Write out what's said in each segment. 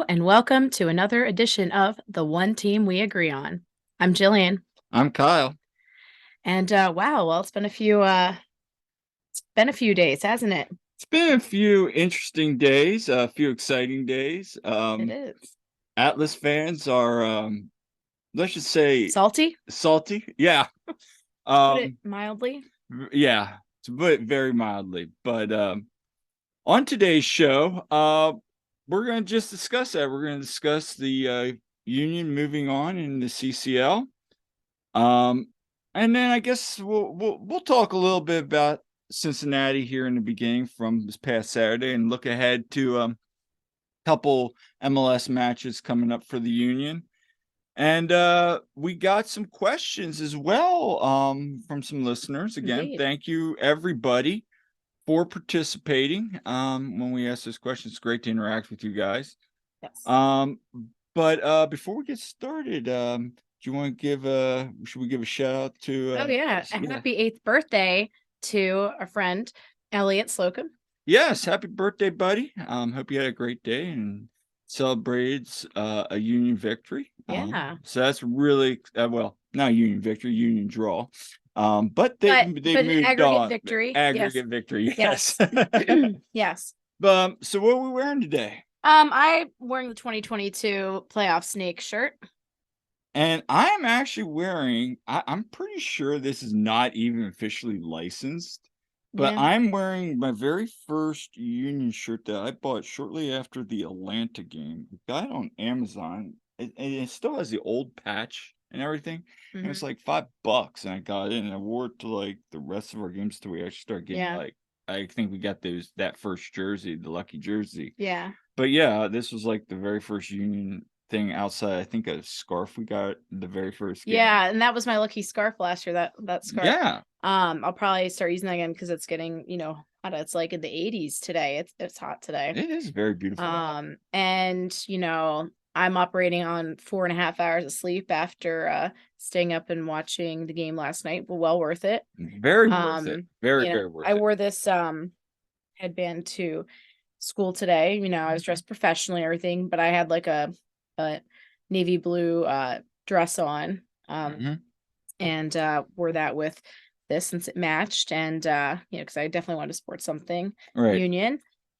and welcome to another edition of The One Team We Agree On. I'm Jillian. I'm Kyle. And it's been a few days, hasn't it? It's been a few interesting days, a few exciting days. It is. Atlas fans are, let's just say, Salty, salty. Yeah. to put it mildly. Yeah, to put it very mildly. But on today's show, we're going to just discuss that. We're going to discuss the Union moving on in the CCL. And then I guess we'll talk a little bit about Cincinnati here in the beginning from this past Saturday and look ahead to a couple MLS matches coming up for the Union. And we got some questions as well from some listeners. Again, Indeed. Thank you everybody for participating. When we ask those questions, it's great to interact with you guys. Yes. But before we get started, do you want to should we give a shout out to happy 8th birthday to our friend Elliot Slocum. Yes, happy birthday, buddy. Hope you had a great day and celebrates a Union victory. So that's really not a Union victory, Union draw. But they moved aggregate on. Victory. Aggregate victory. Yes. Yes. So what are we wearing today? I'm wearing the 2022 playoff snake shirt. And I'm actually wearing, I'm pretty sure this is not even officially licensed, but I'm wearing my very first Union shirt that I bought shortly after the Atlanta game. I got it on Amazon. It still has the old patch and everything. Mm-hmm. And it's like $5, and I got it and I wore it to like the rest of our games till we actually started getting I think we got that first jersey, the lucky jersey. Yeah. But yeah, this was like the very first Union thing outside. I think a scarf we got the very first game. Yeah, and that was my lucky scarf last year. That scarf. Yeah. I'll probably start using that again because it's getting hot. It's like in the 80s today. It's hot today. It is very beautiful. And I'm operating on 4.5 hours of sleep after staying up and watching the game last night. But well worth it. Very worth it. Very worth it. I wore this headband to school today. I was dressed professionally, everything, but I had like a navy blue dress on and wore that with this since it matched, and because I definitely wanted to sport something Union.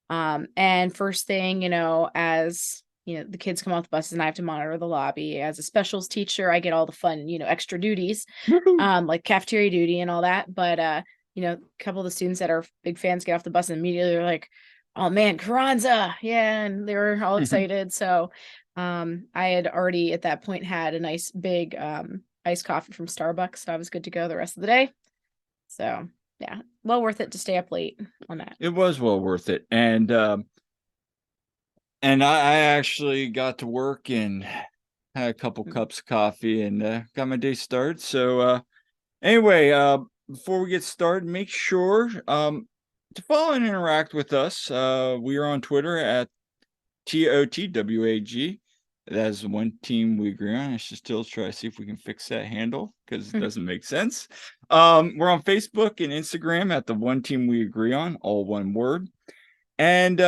And first thing, as the kids come off the buses and I have to monitor the lobby. As a specials teacher, I get all the fun extra duties like cafeteria duty and all that. But a couple of the students that are big fans get off the bus and immediately they're like, oh man, Carranza, and they were all excited. So I had already at that point had a nice big iced coffee from Starbucks, so I was good to go the rest of the day. So yeah, well worth it to stay up late on that. It was well worth it. And I actually got to work and had a couple cups of coffee and got my day started. So anyway, before we get started, make sure to follow and interact with us. We are on Twitter at TOTWAG. That's One Team We Agree On. I should still try to see if we can fix that handle because it doesn't make sense. We're on Facebook and Instagram at the One Team We Agree On, all one word. And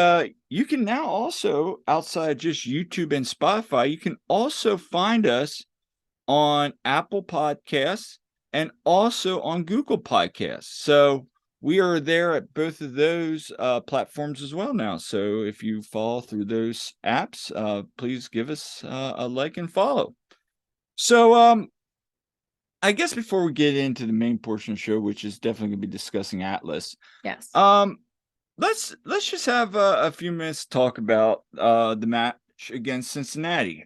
you can now also, outside just YouTube and Spotify, you can also find us on Apple Podcasts and also on Google Podcasts. So we are there at both of those platforms as well now. So if you follow through those apps, please give us a like and follow. So I guess before we get into the main portion of the show, which is definitely going to be discussing Atlas. Yes. Let's just have a few minutes to talk about the match against Cincinnati.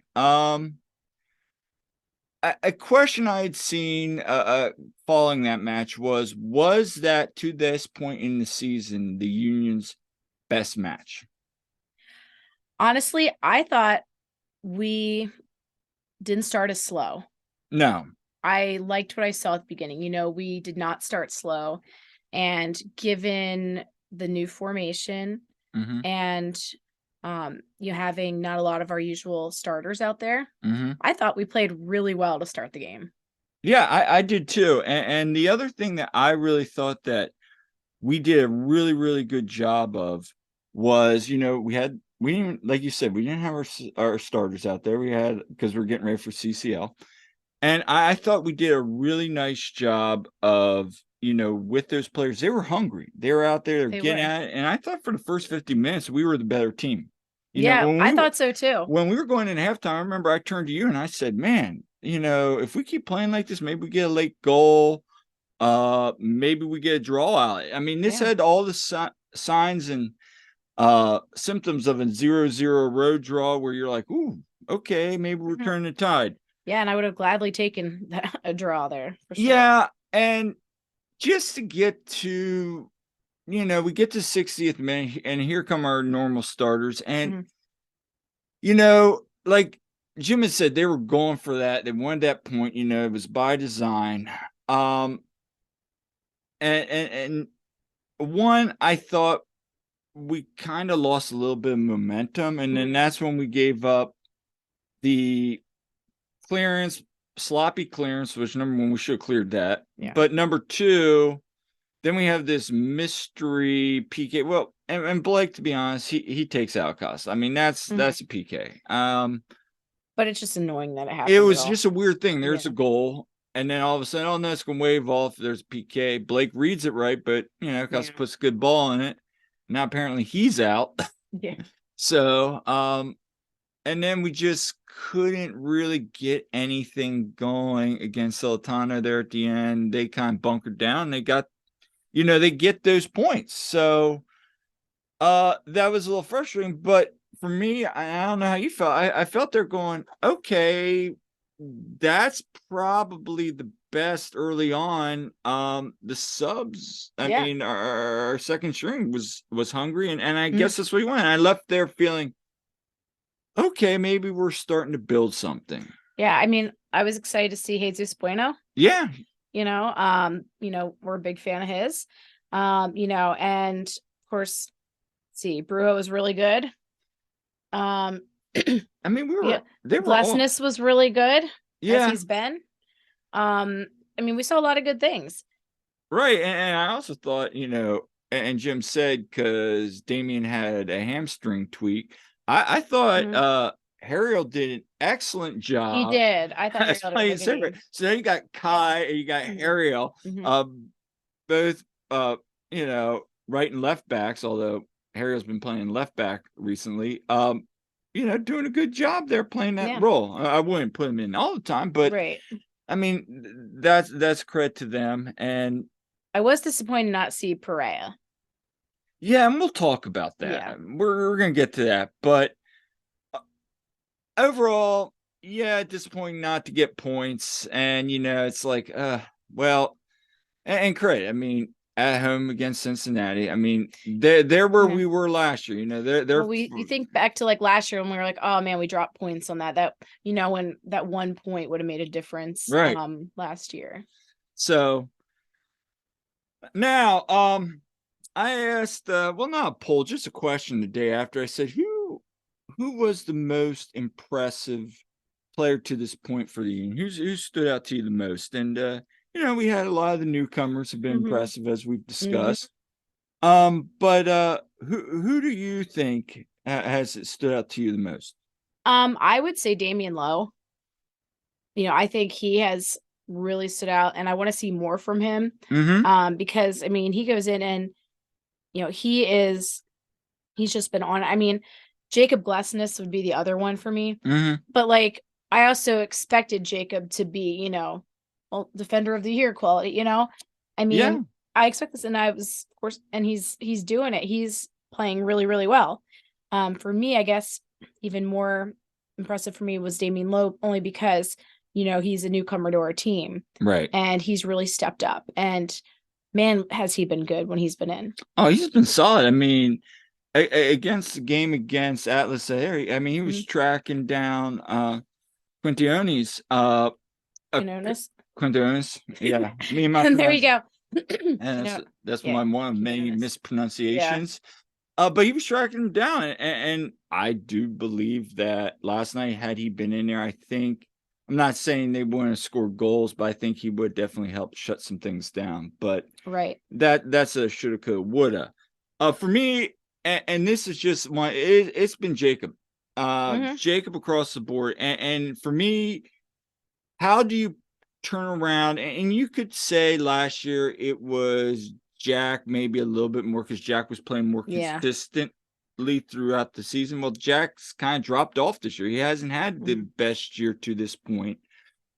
A question I had seen following that match was that to this point in the season the Union's best match? Honestly, I thought we didn't start as slow. No. I liked what I saw at the beginning. We did not start slow, and given the new formation and you having not a lot of our usual starters out there, I thought we played really well to start the game. Yeah, I did too. And the other thing that I really thought that we did a really, really good job of was, we had we didn't, like you said, we didn't have our starters out there. We had, because we're getting ready for CCL. And I thought we did a really nice job of, with those players. They were hungry. They were out there, they were getting at it. And I thought for the first 50 minutes, we were the better team. Yeah, I thought so too. When we were going in halftime, I remember I turned to you and I said, man, if we keep playing like this, maybe we get a late goal. Maybe we get a draw out. I mean, this had all the signs and symptoms of a 0-0 road draw where you're like, ooh, okay, maybe we're turning the tide. Yeah, and I would have gladly taken a draw there. For sure. Yeah, and just to get to, we get to 60th minute, and here come our normal starters. And, like Jim had said, they were going for that. They wanted that point, it was by design. And one, I thought we kind of lost a little bit of momentum, and then that's when we gave up the sloppy clearance, which number one, we should have cleared that. Yeah. But number two, then we have this mystery PK. Well, and Blake, to be honest, he takes out costs. I mean, that's a PK. But it's just annoying that it happened. It was just a weird thing. There's a goal, and then all of a sudden, oh no, it's gonna wave off. There's a PK. Blake reads it right, but Costa puts a good ball in it. Now apparently he's out. Yeah. So, and then we just couldn't really get anything going against Sultana there at the end. They kind of bunkered down. They got, they get those points. So, that was a little frustrating. But for me, I don't know how you felt. I felt they're going, okay, that's probably the best early on. The subs, I mean, our second string was hungry, and I guess that's what he wanted. I left there feeling, okay, maybe we're starting to build something. Yeah, I mean, I was excited to see Jesus Bueno. Yeah. We're a big fan of his. And of course, Brujo was really good. I mean, Blessness was really good. As he's been. I mean, we saw a lot of good things. Right. And I also thought, and Jim said, because Damien had a hamstring tweak, I thought Harriel did an excellent job. He did. I thought playing separate. So then you got Kai and you got Harriel, both right and left backs, although Harriel's been playing left back recently. Doing a good job there playing that role. I wouldn't put him in all the time, but I mean, that's credit to them. And I was disappointed not to see Perea. Yeah, and we'll talk about that. Yeah. We're gonna get to that, but overall, disappointing not to get points. And it's like, well, and credit. I mean, at home against Cincinnati. I mean, they're where we were last year. You think back to like last year when we were like, oh man, we dropped points on that. That when that 1 point would have made a difference. Right. Last year. So now, I asked, not a poll, just a question the day after. I said, who was the most impressive player to this point for the Union? Who stood out to you the most? And we had a lot of the newcomers have been impressive, as we've discussed. But who do you think has stood out to you the most? I would say Damian Lowe. I think he has really stood out, and I want to see more from him. Because I mean, he goes in and he's just been on. I mean, Jacob Glessness would be the other one for me. But like, I also expected Jacob to be, defender of the year quality, I mean, I expect this, and I was, of course, and he's doing it. He's playing really, really well. For me, I guess even more impressive for me was Damian Lowe, only because, he's a newcomer to our team. Right. And he's really stepped up, and man, has he been good when he's been in. Oh, he's been solid. I mean, against the game against Atlas Air, I mean, he was tracking down Quintiones. Quintiones. Yeah. Me and my and there you go. And that's one of many mispronunciations. But he was tracking him down, and I do believe that last night, had he been in there, I think, I'm not saying they wouldn't have scored goals, but I think he would definitely help shut some things down. But that's a shoulda, coulda, woulda. For me, and this is just one. It's been Jacob, Mhm. Jacob across the board, and for me, how do you turn around? And you could say last year it was Jack, maybe a little bit more because Jack was playing more Yeah. consistently throughout the season. Well, Jack's kind of dropped off this year. He hasn't had the best year to this point.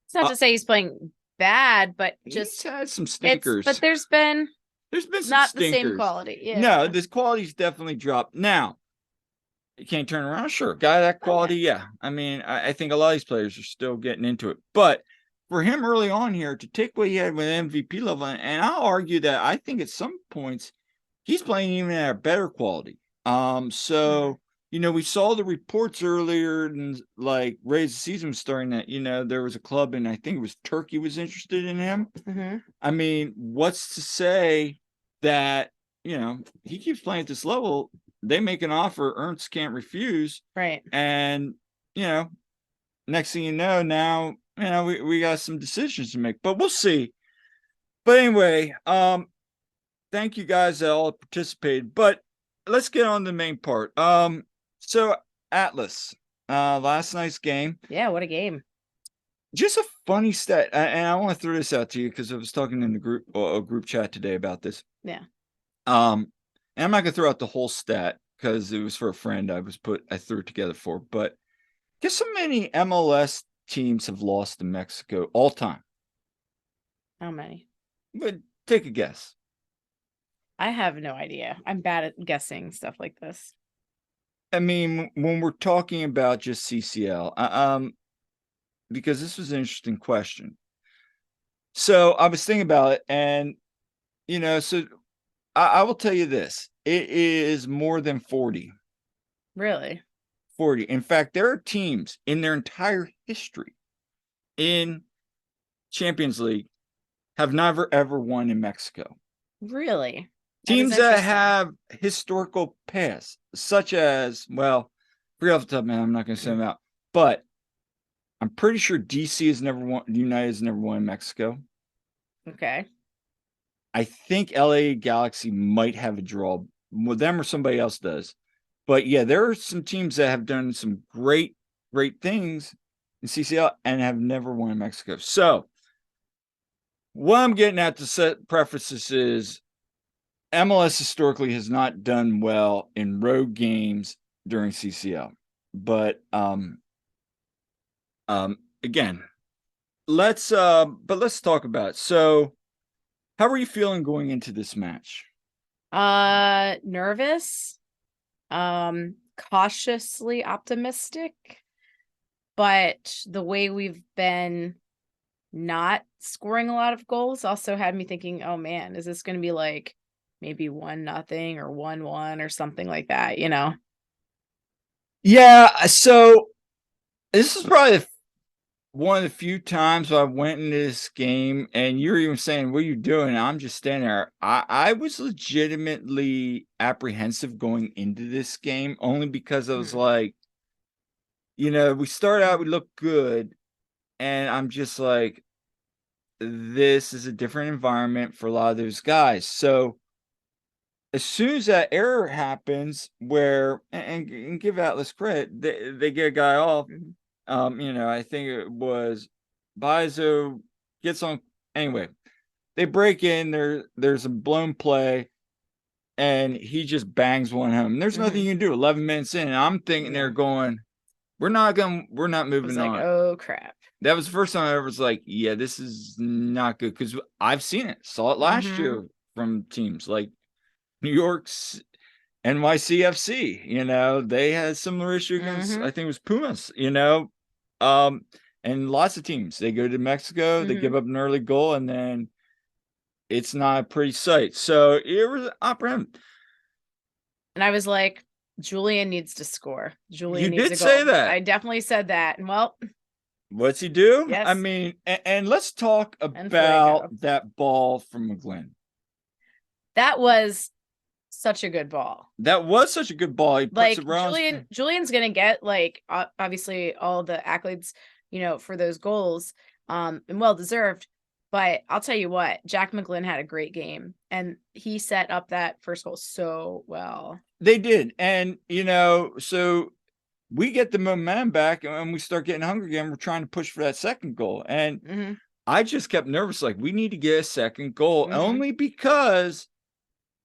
It's not to say he's playing bad, but He's just had some but stinkers. there's been There's been some not the same stinkers. quality. No, Yeah. this quality's definitely dropped. Now, you can't turn around. Sure, guy that Oh, quality, yeah. I mean, I think a lot of these players are still getting into it. But for him early on here to take what he had with MVP level, and I'll argue that I think at some points he's playing even at a better quality. So we saw the reports earlier and like Ray's season was starting that, there was a club and I think it was Turkey was interested in him. Mm-hmm. I mean, what's to say that, he keeps playing at this level, they make an offer, Ernst can't refuse. Right. And, next thing you know, now, we got some decisions to make, but we'll see. But anyway, thank you guys that all participated, but let's get on to the main part. So Atlas, last night's game. Yeah, what a game. Just a funny stat, and I want to throw this out to you because I was talking in the group chat today about this. Yeah. And I'm not gonna throw out the whole stat because it was for a friend I threw it together for, but guess how many MLS teams have lost to Mexico all time? How many? But take a guess. I have no idea. I'm bad at guessing stuff like this. I mean, when we're talking about just CCL, because this was an interesting question. So I was thinking about it, and so I will tell you this: it is more than 40. Really? 40. In fact, there are teams in their entire history in Champions League have never ever won in Mexico. Really? Teams that have historical past, such as, well, forget off the top of my head, I'm not going to say them out, but I'm pretty sure DC has never won, United has never won in Mexico. Okay. I think LA Galaxy might have a draw with them or somebody else does. But yeah, there are some teams that have done some great things in CCL and have never won in Mexico. So what I'm getting at to set prefaces is MLS historically has not done well in road games during CCL. But again, let's talk about it. So how are you feeling going into this match? Nervous. Cautiously optimistic. But the way we've been not scoring a lot of goals also had me thinking, oh man, is this going to be like maybe 1-0 or 1-1 or something like that, Yeah, so this is probably one of the few times I went into this game and you're even saying, what are you doing? I'm just standing there. I was legitimately apprehensive going into this game only because I was like, we start out, we look good. And I'm just like, this is a different environment for a lot of those guys. So as soon as that error happens where, and give Atlas credit, they get a guy off. I think it was Bizo gets on. Anyway, they break in. There's a blown play, and he just bangs one home. There's nothing you can do. 11 minutes in, and I'm thinking they're going, we're not moving on. Oh crap. That was the first time I ever was like, yeah, this is not good because I've seen it. Saw it last year from teams like New York's NYCFC. They had a similar issue against, I think it was Pumas, and lots of teams. They go to Mexico, they give up an early goal, and then it's not a pretty sight. So it was apprehensive. And I was like, Julian needs to score. Julian you needs did to goal. say that. I definitely said that. And well, what's he do? Yes. I mean, and let's talk about that ball from McGlynn. That was such a good ball. That was such a good ball. He puts it around. Julian's gonna get like obviously all the accolades, for those goals, and well deserved. But I'll tell you what, Jack McGlynn had a great game, and he set up that first goal so well. They did. And, so we get the momentum back and we start getting hungry again. We're trying to push for that second goal. And I just kept nervous, like, we need to get a second goal only because,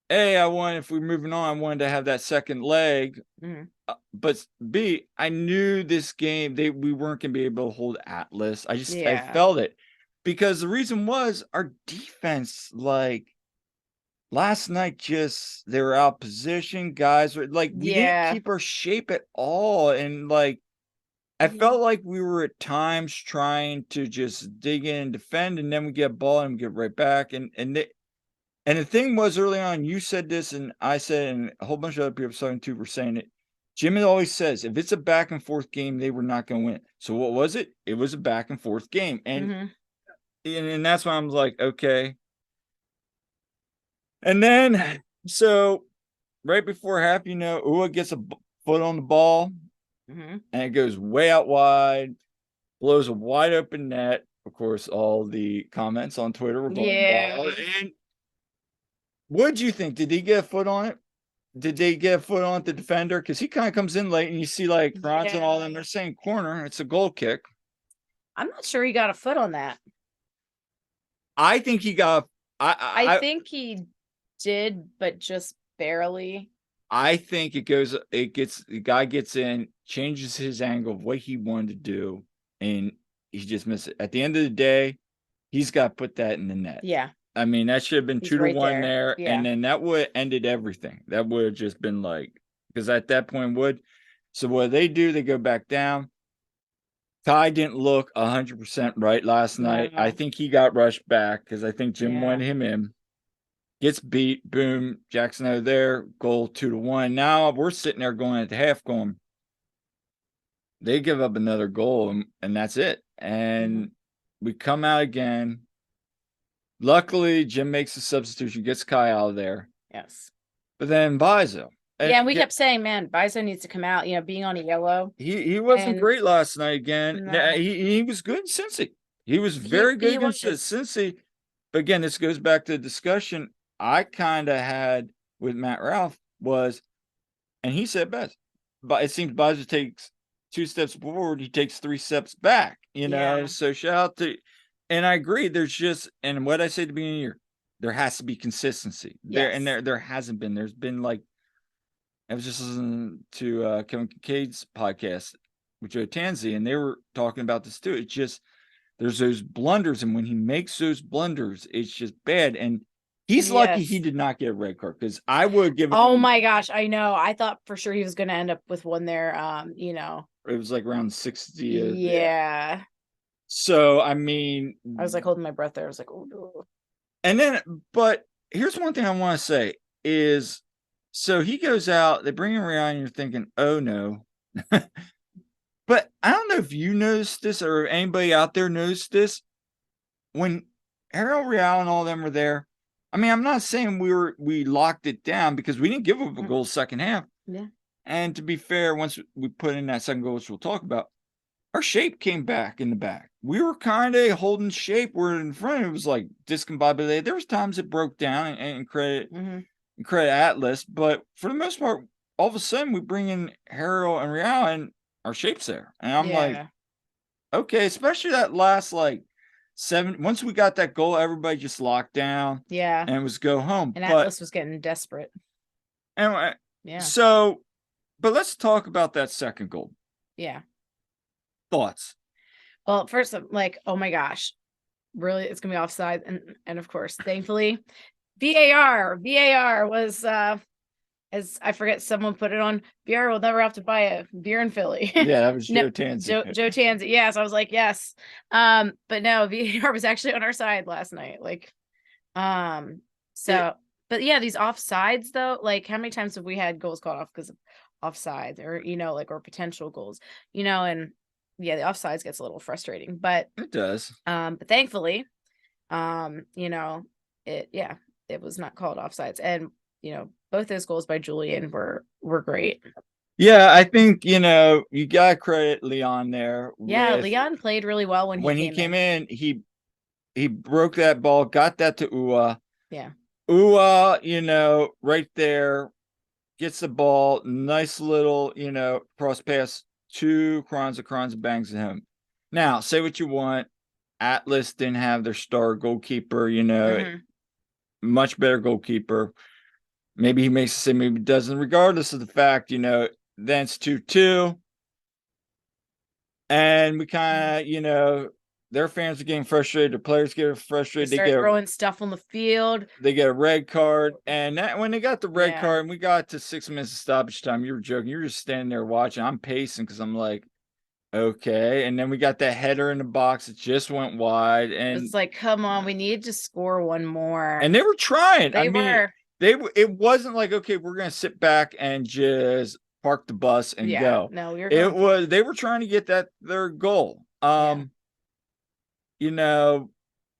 A, if we're moving on, I wanted to have that second leg. But B, I knew this game, we weren't going to be able to hold Atlas. I felt it. Because the reason was our defense, like, last night, they were out position. Guys were like, we didn't keep our shape at all. And like, I felt like we were at times trying to just dig in and defend, and then we get a ball and we get right back. And the thing was, early on, you said this, and I said, and a whole bunch of other people talking too were saying it. Jimmy always says, if it's a back and forth game, they were not going to win. So what was it? It was a back and forth game. And that's why I'm like, okay. And then, so right before half, Ua gets a foot on the ball, and it goes way out wide, blows a wide open net. Of course, all the comments on Twitter were going wild. And what did you think? Did he get a foot on it? Did they get a foot on the defender? Because he kind of comes in late, and you see like Franz and all of them. They're saying corner. It's a goal kick. I'm not sure he got a foot on that. I think he got. I think he did, but just barely. I think the guy gets in, changes his angle of what he wanted to do, and he just missed it. At the end of the day, he's got to put that in the net. Yeah. I mean, that should have been 2-1 there. Yeah. And then that would have ended everything. That would have just been like, because at that point so what they do, they go back down. Ty didn't look 100% right last night. I think he got rushed back because I think Jim wanted him in. Gets beat, boom, Jackson out there, goal 2-1. Now we're sitting there going at the half going, they give up another goal and that's it. And we come out again. Luckily, Jim makes a substitution, gets Kai out of there. Yes. But then Bizo. And we kept saying, man, Bizo needs to come out, being on a yellow. He wasn't great last night again. No. He was good in Cincy. He was very good against Cincy. But again, this goes back to the discussion I kind of had with Matt Ralph was, and he said best, but it seems Bizo takes 2 steps forward, he takes 3 steps back, So shout out to, and I agree. There's just, and what I said at the beginning of the year, there has to be consistency there, and there hasn't been. There's been like, I was just listening to Kevin Kincaid's podcast with Joe Tanzi, and they were talking about this too. It's just, there's those blunders, and when he makes those blunders, it's just bad. And he's lucky he did not get a red card, because I would give. Oh my gosh, I know. I thought for sure he was going to end up with one there. It was like around 60. Yeah. So I mean, I was like holding my breath there. I was like, oh no. And then, but here's one thing I want to say is, so he goes out, they bring him around, and you're thinking, oh no. But I don't know if you noticed this or anybody out there noticed this. When Harold Real and all them were there, I mean, I'm not saying we locked it down, because we didn't give up a goal second half. Yeah. And to be fair, once we put in that second goal, which we'll talk about, our shape came back in the back. We were kind of holding shape. We're in front. It was like discombobulated. There was times it broke down, and credit Atlas, but for the most part, all of a sudden we bring in Harold and Real, and our shape's there. And I'm like, okay, especially that last like 7. Once we got that goal, everybody just locked down. Yeah. And it was go home. And Atlas was getting desperate. Anyway, so, but let's talk about that second goal. Yeah. Thoughts? Well, first, I'm like, oh my gosh, really, it's gonna be offside, and of course, thankfully, VAR was as I forget, someone put it on. VAR will never have to buy a beer in Philly. Yeah, that was Joe Tanzi. Joe Tanzi. Yes, I was like, yes. But no, VAR was actually on our side last night. Like, so, but yeah, these offsides though, like, how many times have we had goals called off because of offsides, or or potential goals, and yeah, the offsides gets a little frustrating, but it does. But thankfully, it was not called offsides, and both those goals by Julian were great. Yeah, I think you gotta credit Leon there. Yeah, Leon played really well when he came in. He broke that ball, got that to Ua. Yeah, Ua, right there, gets the ball, nice little, cross pass to Kranza. Kranza bangs it home. Now, say what you want. Atlas didn't have their star goalkeeper, much better goalkeeper. Maybe he makes the same, maybe doesn't, regardless of the fact, then it's 2-2. And we kind of, their fans are getting frustrated, the players get frustrated. They start throwing stuff on the field. They get a red card. And when they got the red card and we got to 6 minutes of stoppage time, you were joking. You were just standing there watching. I'm pacing because I'm like, okay. And then we got that header in the box. It just went wide. And it's like, come on, we need to score one more. And they were trying. They were. It wasn't like, okay, we're going to sit back and just park the bus and go. No, we were they were trying to get their goal. It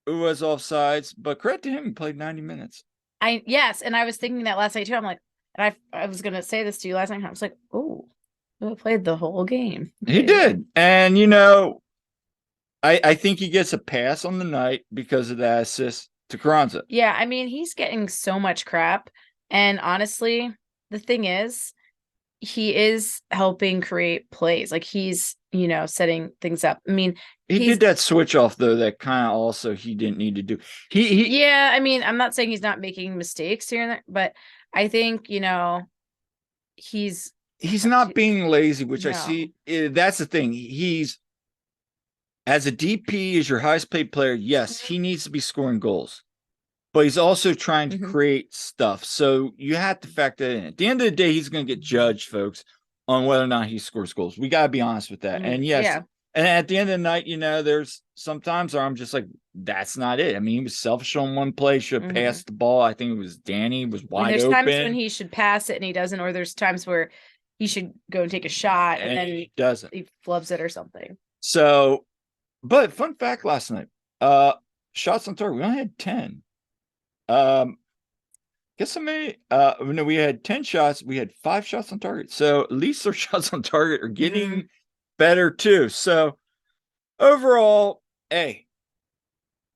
was offsides, but credit to him, he played 90 minutes. Yes, and I was thinking that last night too. I'm like, and I was gonna say this to you last night. I was like, oh, he played the whole game. He did. And I think he gets a pass on the night because of that assist to Kranza. Yeah, I mean, he's getting so much crap. And honestly, the thing is, he is helping create plays. Like he's, setting things up. I mean, he did that switch off though, that kind of also he didn't need to do. Yeah, I mean, I'm not saying he's not making mistakes here and there, but I think, he's not being lazy, which I see. That's the thing. He's, as a DP, as your highest paid player, yes, he needs to be scoring goals, but he's also trying to create stuff. So you have to factor that in. At the end of the day, he's going to get judged, folks, on whether or not he scores goals. We got to be honest with that. And yes, and at the end of the night, there's sometimes where I'm just like, that's not it. I mean, he was selfish on one play, should have passed the ball. I think it was Danny was wide open. There's times when he should pass it and he doesn't, or there's times where he should go and take a shot and then he doesn't. He flubs it or something. So, but fun fact last night, shots on target, we only had 10. Guess how many? No, we had 10 shots. We had 5 shots on target. So at least our shots on target are getting better too. So overall, they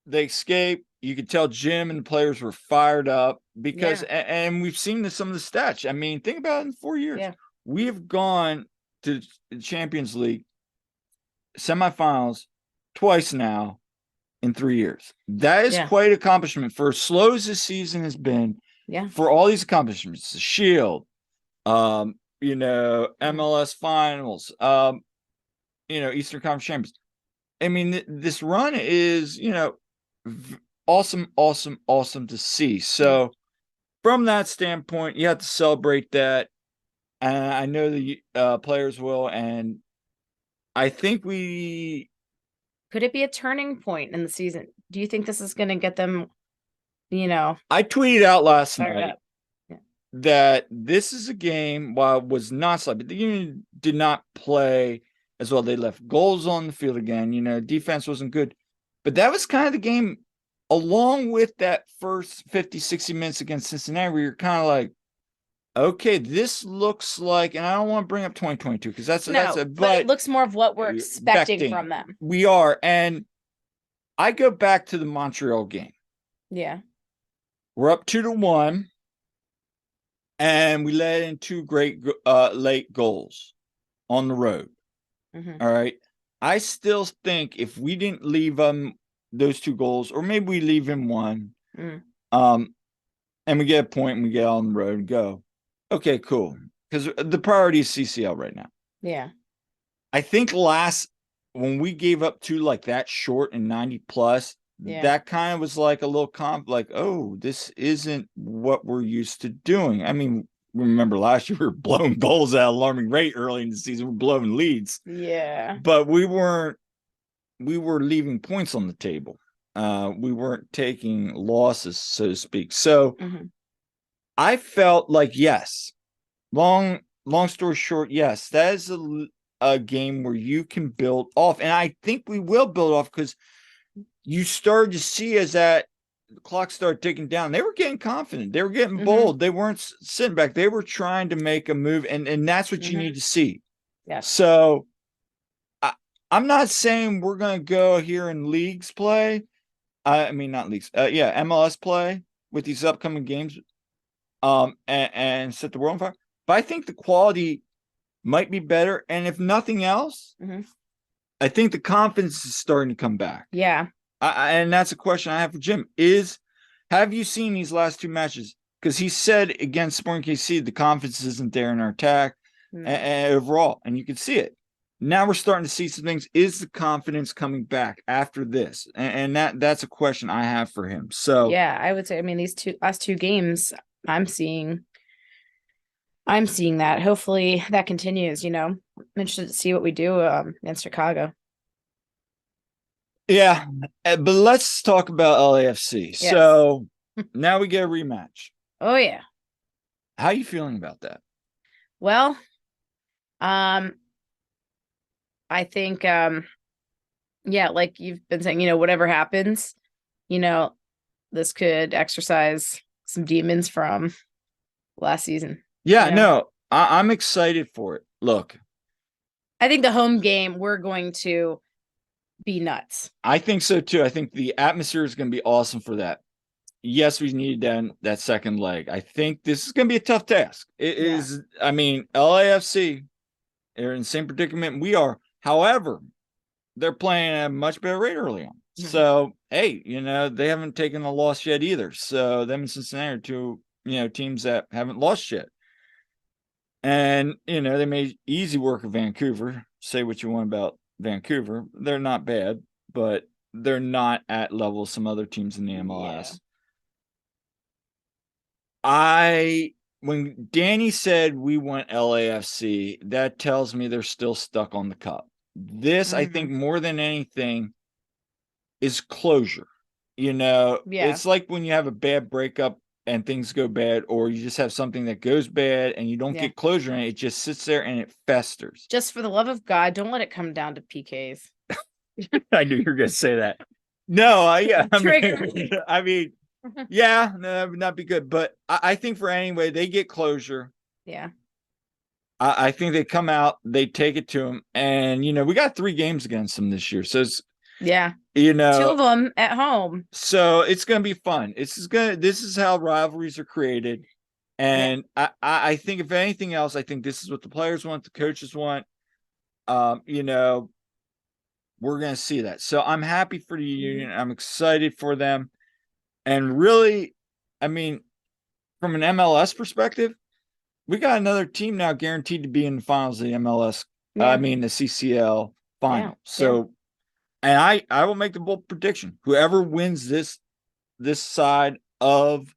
escaped. You could tell Jim and the players were fired up because, and we've seen some of the stats. I mean, think about it in 4 years. Yeah. We have gone to the Champions League semifinals twice now in 3 years. That is quite an accomplishment for as slow as this season has been. Yeah. For all these accomplishments, the Shield, MLS finals, Eastern Conference champions. I mean, this run is, awesome to see. So from that standpoint, you have to celebrate that. And I know the players will. And I think could it be a turning point in the season? Do you think this is going to get them, I tweeted out last night that this is a game, while it was not slow, but the Union did not play as well. They left goals on the field again. Defense wasn't good. But that was kind of the game, along with that first 50, 60 minutes against Cincinnati, where you're kind of like, okay, this looks like, and I don't want to bring up 2022 because but it looks more of what we're expecting from them. We are. And I go back to the Montreal game. Yeah. We're up 2-1, and we let in 2 great late goals on the road. All right. I still think if we didn't leave them those 2 goals, or maybe we leave him 1, and we get a point and we get on the road and go, okay, cool. Because the priority is CCL right now. Yeah. I think when we gave up 2 like that short and 90 plus, that kind of was like a little like, oh, this isn't what we're used to doing. I mean, remember last year we were blowing goals at an alarming rate early in the season. We're blowing leads. Yeah. But we were leaving points on the table. We weren't taking losses, so to speak. So I felt like, yes, long story short, yes, that is a game where you can build off. And I think we will build off because you started to see as that the clock started ticking down, they were getting confident. They were getting bold. They weren't sitting back. They were trying to make a move, and that's what you need to see. Yeah. So I'm not saying we're going to go here in leagues play. I mean, not leagues. MLS play with these upcoming games and set the world on fire. but I think the quality might be better. And if nothing else, I think the confidence is starting to come back. Yeah. And that's a question I have for Jim have you seen these last 2 matches? Because he said against Sporting KC, the confidence isn't there in our attack and overall, and you can see it. Now we're starting to see some things. Is the confidence coming back after this? And that's a question I have for him. So yeah, I would say, I mean, these last 2 games, I'm seeing that. Hopefully that continues, I'm interested to see what we do in Chicago. Yeah, but let's talk about LAFC. Yes. So now we get a rematch. Oh yeah. How are you feeling about that? Well, I think yeah, like you've been saying, whatever happens, this could exercise some demons from last season. Yeah, no, I'm excited for it. Look, I think the home game, we're going to be nuts. I think so too. I think the atmosphere is going to be awesome for that. Yes, we needed that second leg. I think this is going to be a tough task. It is. I mean, LAFC are in the same predicament we are. However, they're playing at a much better rate early on. So, hey, they haven't taken a loss yet either. So them and Cincinnati are 2, teams that haven't lost yet. And, they made easy work of Vancouver. Say what you want about Vancouver. They're not bad, but they're not at level of some other teams in the MLS. Yeah. When Danny said we want LAFC, that tells me they're still stuck on the cup. This, I think, more than anything, is closure. It's like when you have a bad breakup and things go bad, or you just have something that goes bad and you don't get closure, and it just sits there and it festers. Just for the love of God, don't let it come down to PKs. I knew you were going to say that. No, I mean, yeah, no, that would not be good. But I think for anyway, they get closure. Yeah. I think they come out, they take it to them. And, we got 3 games against them this year. So it's, 2 of them at home. So it's going to be fun. This is how rivalries are created. And I think if anything else, I think this is what the players want, the coaches want. We're going to see that. So I'm happy for the Union. I'm excited for them. And really, I mean, from an MLS perspective, we got another team now guaranteed to be in the finals of the MLS. I mean, the CCL final. Yeah. So, and I will make the bold prediction: whoever wins this side of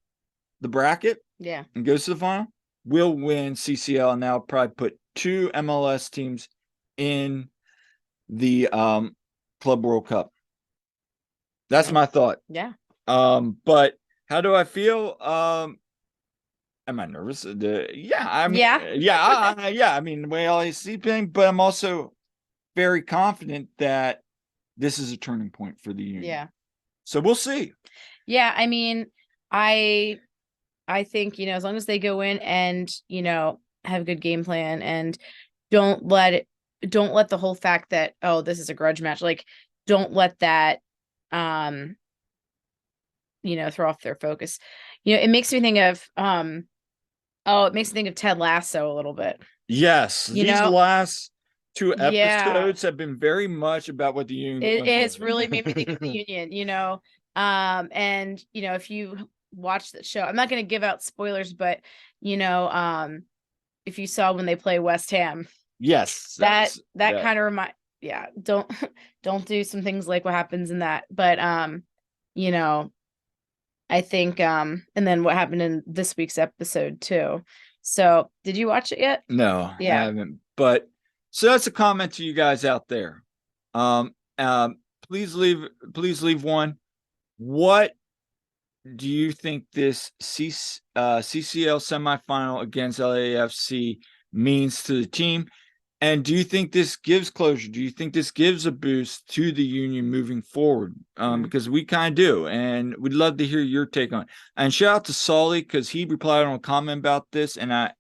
the bracket, and goes to the final, will win CCL, and that'll probably put 2 MLS teams in the Club World Cup. That's my thought. Yeah. But how do I feel? Am I nervous? I mean, the way I see things, but I'm also very confident that this is a turning point for the Union. Yeah. So we'll see. Yeah, I mean, I think, as long as they go in and, have a good game plan and don't let the whole fact that, oh, this is a grudge match, like, don't let that throw off their focus. It makes me think of Ted Lasso a little bit. Yes. These last 2 episodes have been very much about what the Union. It has really made me think of the Union, and if you watch the show, I'm not going to give out spoilers, but if you saw when they play West Ham, yes, that kind of don't do some things like what happens in that, but I think and then what happened in this week's episode too. So did you watch it yet? No, I haven't. But so that's a comment to you guys out there. Please leave one. What do you think this CCL semifinal against LAFC means to the team? And do you think this gives closure? Do you think this gives a boost to the Union moving forward? Because we kind of do, and we'd love to hear your take on it. And shout out to Solly, because he replied on a comment about this, and I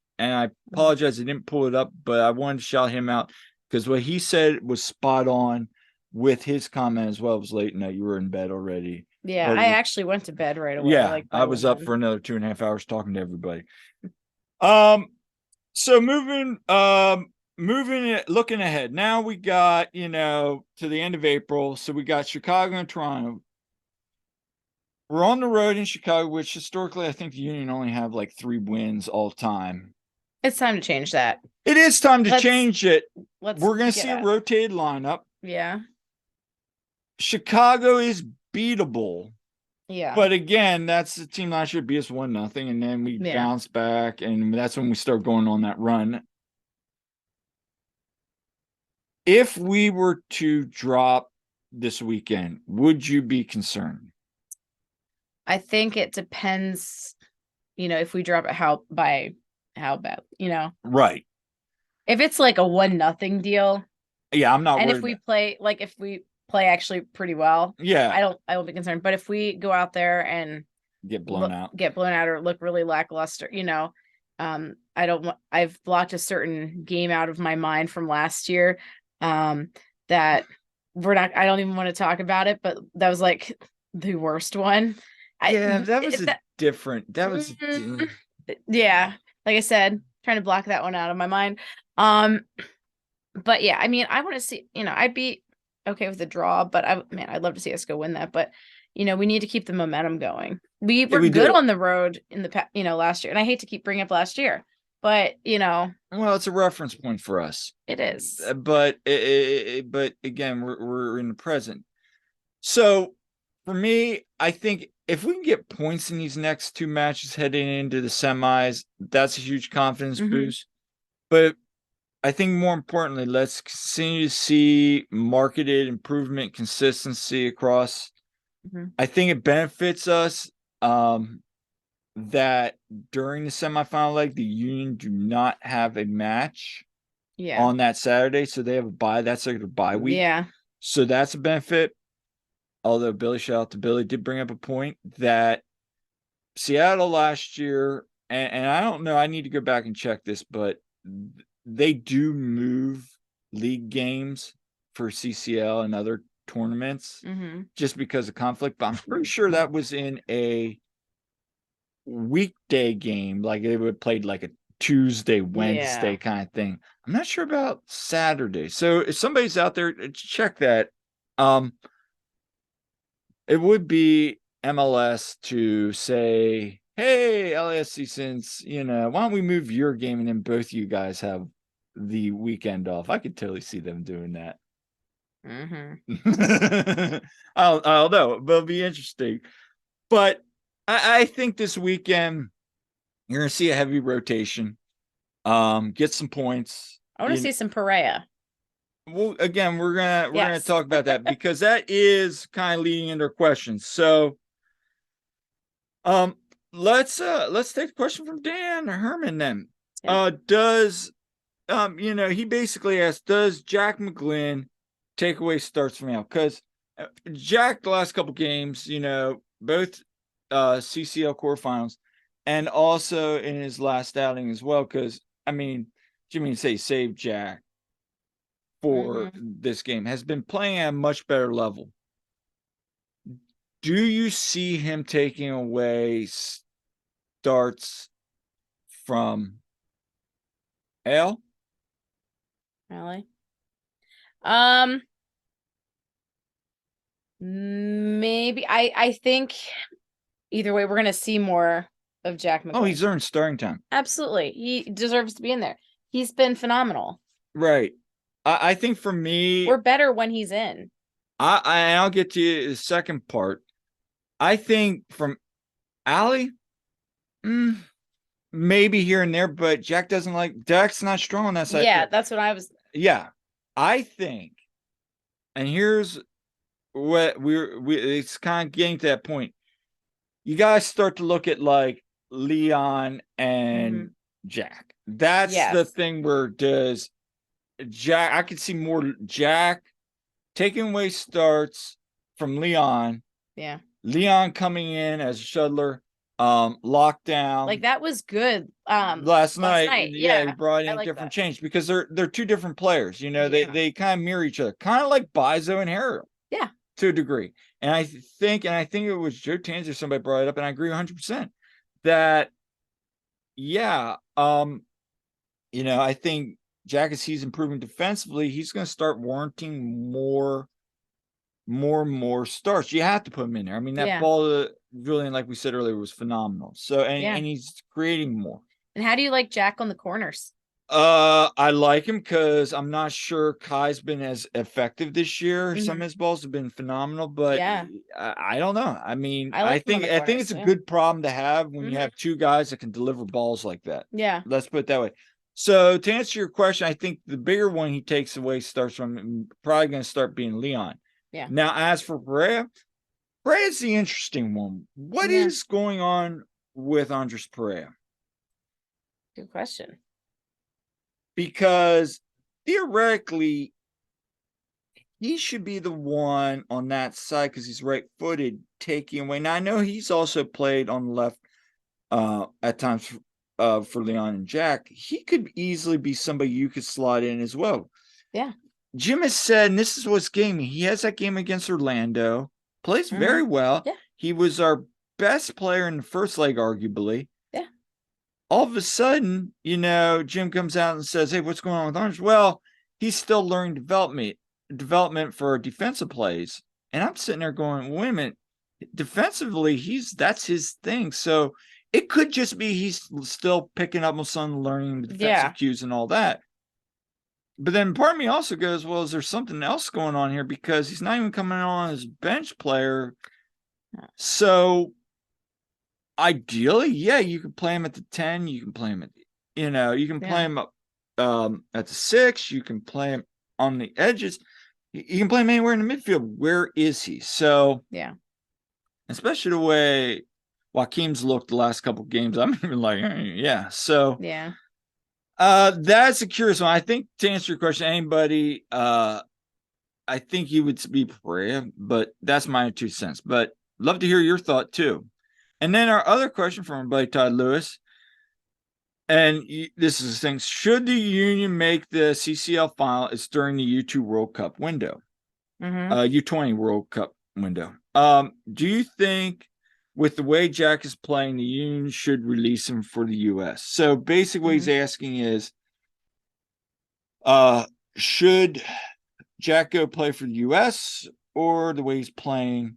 apologize I didn't pull it up, but I wanted to shout him out because what he said was spot on with his comment as well. It was late night; you were in bed already. Yeah, I actually went to bed right away. Yeah, I was up for another 2.5 hours talking to everybody. So looking ahead. Now we got, to the end of April. So we got Chicago and Toronto. We're on the road in Chicago, which historically I think the Union only have like 3 wins all time. It's time to change that. It is time to change it. We're going to see a it. rotated lineup. Yeah. Chicago is beatable. Yeah. But again, that's the team last year beat us 1-0, and then we bounce back, and that's when we start going on that run. If we were to drop this weekend, would you be concerned? I think it depends, if we drop it how bad, Right. If it's like a 1-0 deal. Yeah, I'm not and worried. If we play actually pretty well, yeah, I won't be concerned. But if we go out there and get blown out or look really lackluster, I've blocked a certain game out of my mind from last year, that I don't even want to talk about it, but that was like the worst one. That was different. That was yeah, like I said, trying to block that one out of my mind. But yeah, I mean, I want to see, I'd be okay with the draw, but I'd love to see us go win that. But we need to keep the momentum going. We were good on the road in the last year, and I hate to keep bringing up last year, but well, it's a reference point for us. It is, but again, we're in the present. So for me, I think if we can get points in these next 2 matches heading into the semis, that's a huge confidence boost. But I think more importantly, let's continue to see marketed improvement, consistency across. I think it benefits us that during the semifinal leg, the Union do not have a match on that Saturday. So they have a bye. That's like a bye week. Yeah. So that's a benefit. Although shout out to Billy, did bring up a point that Seattle last year, and I don't know, I need to go back and check this, but they do move league games for CCL and other tournaments just because of conflict. But I'm pretty sure that was in a weekday game, like they would played like a Tuesday, Wednesday kind of thing. I'm not sure about Saturday. So if somebody's out there, check that. It would be MLS to say, hey, LAFC, since, why don't we move your game and then both you guys have the weekend off? I could totally see them doing that. I don't know, but it'll be interesting. But I think this weekend you're going to see a heavy rotation. Get some points. I want to see some Perea. Well, again, we're gonna talk about that because that is kind of leading into our questions. So, let's take a question from Dan Herman then. Does he basically asked, does Jack McGlynn take away starts from now? Because Jack, the last couple games, both CCL quarterfinals and also in his last outing as well. Because Jimmy say saved Jack for this game, has been playing at a much better level. Do you see him taking away starts from L? Really? Maybe. I think either way, we're gonna see more of Jack McGlynn. Oh, he's earned starting time. Absolutely, he deserves to be in there. He's been phenomenal. Right. I think for me, we're better when he's in. I'll get to the second part. I think from Ali, maybe here and there, but Jack's not strong on that side. Yeah, that's what I was. Yeah, I think, and here's what it's kind of getting to that point. You guys start to look at like Leon and Jack. That's the thing where does Jack, I could see more Jack taking away starts from Leon. Yeah. Leon coming in as a shuttler, lockdown. Like that was good. Last night. Yeah, he brought in like different change because they're 2 different players. They kind of mirror each other, kind of like Bizo and Harrell. Yeah. To a degree. And I think it was Joe Tanzer, somebody brought it up, and I agree 100% that I think Jack, as he's improving defensively, he's going to start warranting more and more starts. You have to put him in there. I mean, that ball, Julian, like we said earlier, was phenomenal. So, and he's creating more. And how do you like Jack on the corners? I like him because I'm not sure Kai's been as effective this year. Some of his balls have been phenomenal, but I don't know. I mean, I think it's a good problem to have when you have two guys that can deliver balls like that. Yeah. Let's put it that way. So to answer your question, I think the bigger one he takes away starts from probably going to start being Leon. Yeah. Now, as for Perea is the interesting one. What is going on with Andres Perea? Good question. Because theoretically, he should be the one on that side because he's right-footed taking away. Now, I know he's also played on the left at times for Leon and Jack. He could easily be somebody you could slot in as well. Yeah. Jim has said, and this is what's getting me, he has that game against Orlando, plays very well. Yeah. He was our best player in the first leg, arguably. Yeah. All of a sudden, Jim comes out and says, hey, what's going on with Orange? Well, he's still learning development for defensive plays. And I'm sitting there going, wait a minute, defensively, that's his thing. So it could just be he's still picking up on some learning defensive cues and all that. But then part of me also goes, well, is there something else going on here? Because he's not even coming on as bench player. So ideally, you can play him at the 10. You can play him at, you can play him up at the 6. You can play him on the edges. You can play him anywhere in the midfield. Where is he? So, especially the way Joaquim's looked the last couple of games, I'm even like, So, that's a curious one. I think to answer your question, anybody, I think he would be Perea, but that's my 2 cents. But love to hear your thought too. And then our other question from our buddy Todd Lewis, and this is the thing: should the Union make the CCL final? It's during the U2 World Cup window, U20 World Cup window. Do you think, with the way Jack is playing, the Union should release him for the U.S.? So basically what he's asking is, should Jack go play for the U.S. or the way he's playing,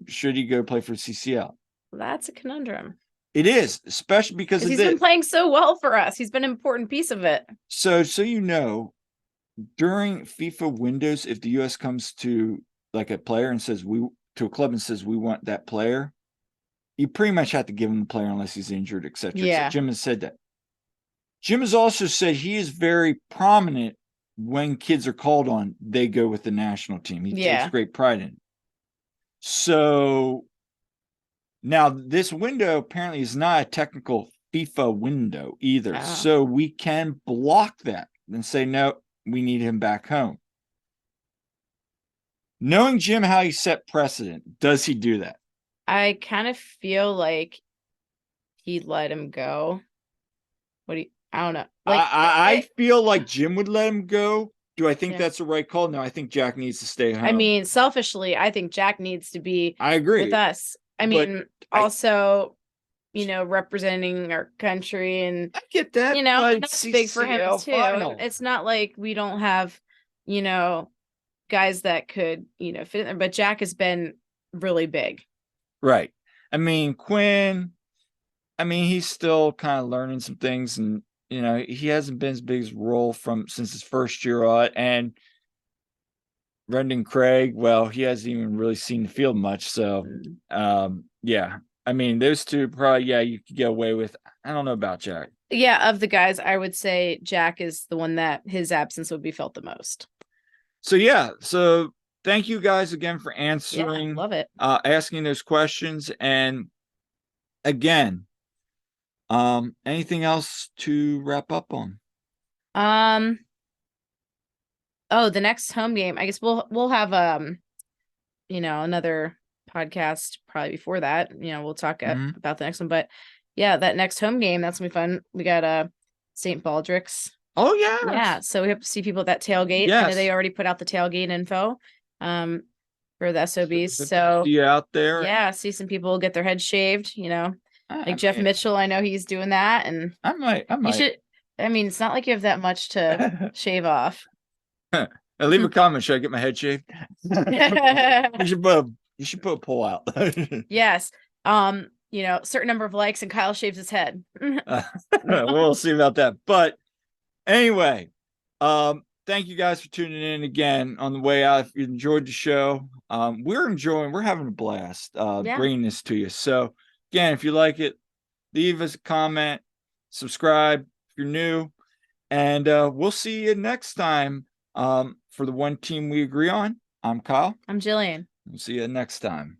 should he go play for CCL? Well, that's a conundrum. It is, especially because he's been playing so well for us. He's been an important piece of it. So during FIFA windows, if the U.S. comes to like a player and says to a club and says we want that player, you pretty much have to give him the player unless he's injured, etc. Yeah. Jim has said that. Jim has also said he is very prominent when kids are called on, they go with the national team. He takes great pride in it. So now this window apparently is not a technical FIFA window either. So we can block that and say, no, we need him back home. Knowing Jim, how he set precedent, does he do that? I kind of feel like he'd let him go. I don't know. Like, I feel like Jim would let him go. Do I think that's the right call? No, I think Jack needs to stay home. I mean, selfishly, I think Jack needs to be with us. I mean, also, representing our country, and I get that. That's big for him too. It's not like we don't have, guys that could, fit in there, but Jack has been really big. Right. I mean, Quinn, he's still kind of learning some things, and he hasn't been as big as role since his first year out. And Brendan Craig, well, he hasn't even really seen the field much. So, those two probably, you could get away with. I don't know about Jack. Yeah, of the guys, I would say Jack is the one that his absence would be felt the most. So thank you guys again for answering. Love it. Asking those questions. And again, anything else to wrap up on? The next home game, I guess we'll have another podcast probably before that. We'll talk about the next one, but that next home game, that's gonna be fun. We got St. Baldrick's. Oh yeah. So we have to see people at that tailgate. Yes. I know they already put out the tailgate info for the SOBs. So see you out there. See some people get their heads shaved, like Jeff Mitchell. I know he's doing that, and I might. I mean, it's not like you have that much to shave off. Now leave a comment. Should I get my head shaved? You should put a poll out. Yes. Certain number of likes and Kyle shaves his head. We'll see about that. But anyway, thank you guys for tuning in again on the way out. If you enjoyed the show, we're having a blast bringing this to you. So again, if you like it, leave us a comment, subscribe if you're new, and we'll see you next time for the One Team We Agree On. I'm Kyle. I'm Jillian. We'll see you next time.